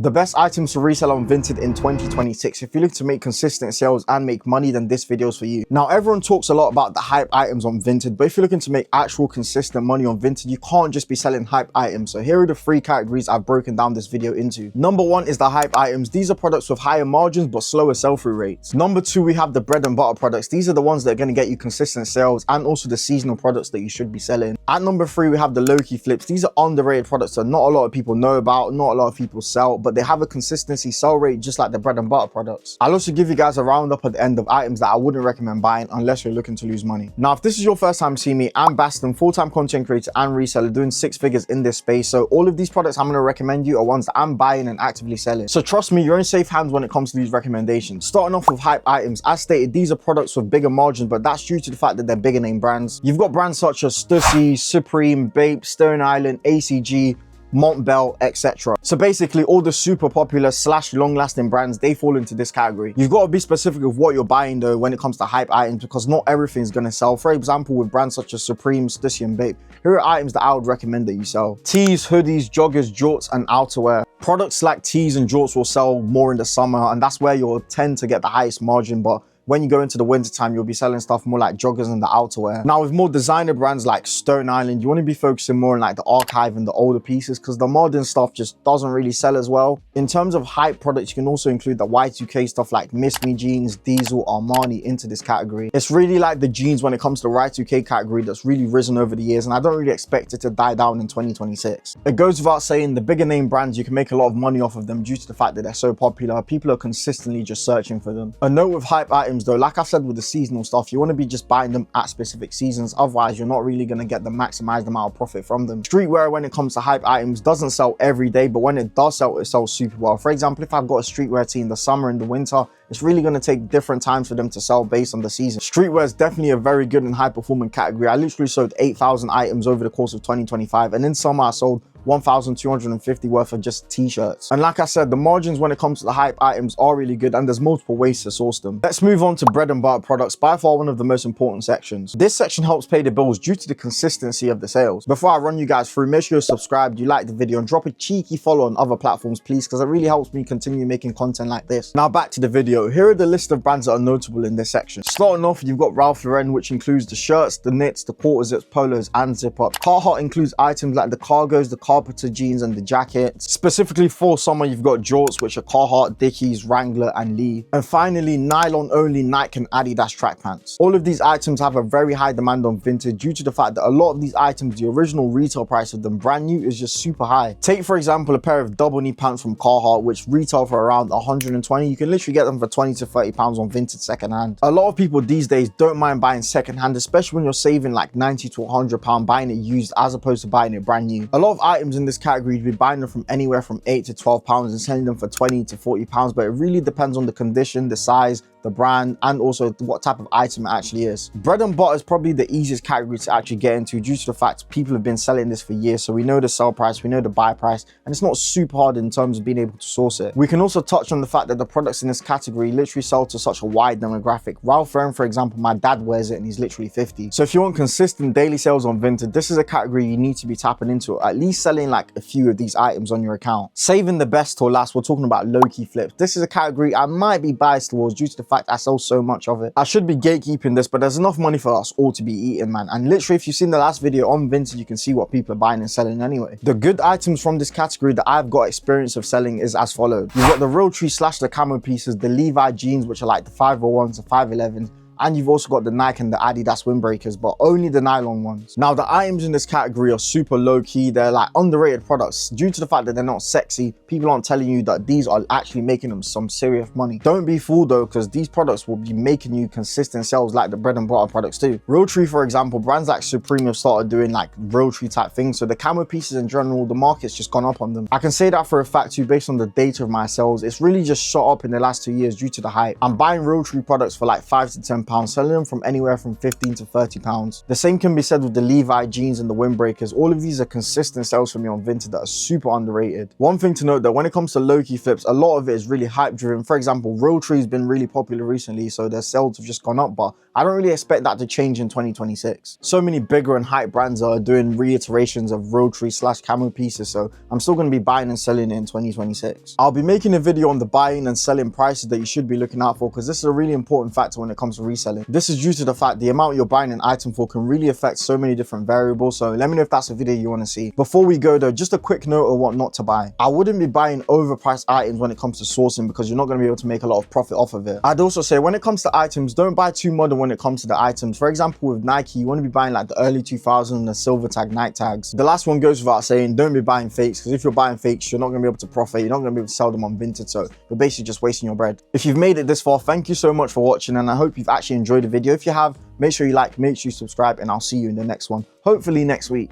The best items to resell on Vinted in 2026. If you look to make consistent sales and make money, then this video is for you. Now, everyone talks a lot about the hype items on Vinted, but if you're looking to make actual consistent money on Vinted, you can't just be selling hype items. So here are the 3 categories I've broken down this video into. Number 1 is the hype items. These are products with higher margins but slower sell-through rates. Number 2, we have the bread and butter products. These are the ones that are going to get you consistent sales and also the seasonal products that you should be selling. At number 3, we have the low-key flips. These are underrated products that not a lot of people know about, not a lot of people sell, but they have a consistent sell rate just like the bread and butter products. I'll also give you guys a roundup at the end of items that I wouldn't recommend buying unless you're looking to lose money. Now, if this is your first time seeing me, I'm Baston, full-time content creator and reseller doing 6 figures in this space. So all of these products I'm going to recommend you are ones that I'm buying and actively selling. So trust me, you're in safe hands when it comes to these recommendations. Starting off with hype items, as stated, these are products with bigger margins, but that's due to the fact that they're bigger name brands. You've got brands such as Stussy, Supreme, Bape, Stone Island, ACG, Montbell, etc. So basically all the super popular / long-lasting brands, they fall into this category. You've got to be specific of what you're buying though when it comes to hype items, because not everything's going to sell. For example, with brands such as Supreme, Stussy and Bape, here are items that I would recommend that you sell. Tees, hoodies, joggers, jorts and outerwear. Products like tees and jorts will sell more in the summer, and that's where you'll tend to get the highest margin, but when you go into the winter time, you'll be selling stuff more like joggers and the outerwear. Now, with more designer brands like Stone Island, you want to be focusing more on like the archive and the older pieces, because the modern stuff just doesn't really sell as well. In terms of hype products, you can also include the Y2K stuff like Miss Me jeans, Diesel, Armani into this category. It's really like the jeans when it comes to the Y2K category that's really risen over the years, and I don't really expect it to die down in 2026. It goes without saying, the bigger name brands, you can make a lot of money off of them due to the fact that they're so popular. People are consistently just searching for them. A note with hype items though, like I said with the seasonal stuff, you want to be just buying them at specific seasons, otherwise you're not really going to get the maximized amount of profit from them. Streetwear, when it comes to hype items, doesn't sell every day, but when it does sell, it sells super well. For example, if I've got a streetwear tee in the summer and the winter, it's really going to take different times for them to sell based on the season. Streetwear is definitely a very good and high performing category. I literally sold 8,000 items over the course of 2025, and in summer I sold 1,250 worth of just t-shirts. And like I said, the margins when it comes to the hype items are really good, and there's multiple ways to source them. Let's move on to bread and butter products, by far one of the most important sections. This section helps pay the bills due to the consistency of the sales. Before I run you guys through, make sure you're subscribed, you like the video, and drop a cheeky follow on other platforms please, because it really helps me continue making content like this. Now back to the video. Here are the list of brands that are notable in this section. Starting off, you've got Ralph Lauren, which includes the shirts, the knits, the quarter zips, polos and zip up. Carhartt includes items like the cargos, the carpenter jeans and the jackets. Specifically for summer, you've got jorts, which are Carhartt, Dickies, Wrangler and Lee. And finally, nylon only Nike and Adidas track pants. All of these items have a very high demand on Vinted due to the fact that a lot of these items, the original retail price of them brand new is just super high. Take for example a pair of double knee pants from Carhartt, which retail for around 120. You can literally get them for 20 to 30 pounds on Vinted secondhand. A lot of people these days don't mind buying secondhand, especially when you're saving like 90 to 100 pound buying it used as opposed to buying it brand new. A lot of items in this category, you'd be buying them from anywhere from 8 to 12 pounds and selling them for 20 to 40 pounds, but it really depends on the condition, the size, the brand, and also what type of item it actually is. Bread and butter is probably the easiest category to actually get into due to the fact people have been selling this for years, so we know the sell price, we know the buy price, and it's not super hard in terms of being able to source it. We can also touch on the fact that the products in this category literally sell to such a wide demographic. Ralph Lauren, for example, my dad wears it and he's literally 50. So if you want consistent daily sales on Vinted, this is a category you need to be tapping into, at least selling like a few of these items on your account. Saving the best till last, we're talking about low-key flips. This is a category I might be biased towards due to the fact I sell so much of it. I should be gatekeeping this, but there's enough money for us all to be eaten, man. And literally, if you've seen the last video on Vinted, you can see what people are buying and selling anyway. The good items from this category that I've got experience of selling is as followed. You've got the Realtree / the camo pieces, the Levi jeans, which are like the 501s, the 511s, and you've also got the Nike and the Adidas windbreakers, but only the nylon ones. Now, the items in this category are super low-key. They're like underrated products. Due to the fact that they're not sexy, people aren't telling you that these are actually making them some serious money. Don't be fooled though, because these products will be making you consistent sales like the bread and butter products too. Realtree, for example, brands like Supreme have started doing like Realtree type things, so the camo pieces in general, the market's just gone up on them. I can say that for a fact too, based on the data of my sales. It's really just shot up in the last 2 years due to the hype. I'm buying Realtree products for like 5 to 10 £100, selling them from anywhere from £15 to £30. The same can be said with the Levi jeans and the windbreakers. All of these are consistent sales for me on Vinted that are super underrated. One thing to note, that when it comes to low-key flips, a lot of it is really hype driven. For example, Realtree's been really popular recently, so their sales have just gone up, but I don't really expect that to change in 2026. So many bigger and hype brands are doing reiterations of Realtree / camo pieces, so I'm still going to be buying and selling it in 2026. I'll be making a video on the buying and selling prices that you should be looking out for, because this is a really important factor when it comes to reselling. This is due to the fact the amount you're buying an item for can really affect so many different variables, so let me know if that's a video you want to see. Before we go though, just a quick note of what not to buy. I wouldn't be buying overpriced items when it comes to sourcing, because you're not going to be able to make a lot of profit off of it. I'd also say when it comes to items, don't buy too modern when it comes to the items. For example, with Nike, you want to be buying like the early 2000s and the silver tag Nike tags. The last one goes without saying, don't be buying fakes, because if you're buying fakes, you're not going to be able to profit. You're not going to be able to sell them on Vinted, so you're basically just wasting your bread. If you've made it this far, thank you so much for watching, and I hope you've actually enjoyed the video. If you have, make sure you like, make sure you subscribe, and I'll see you in the next one, hopefully next week.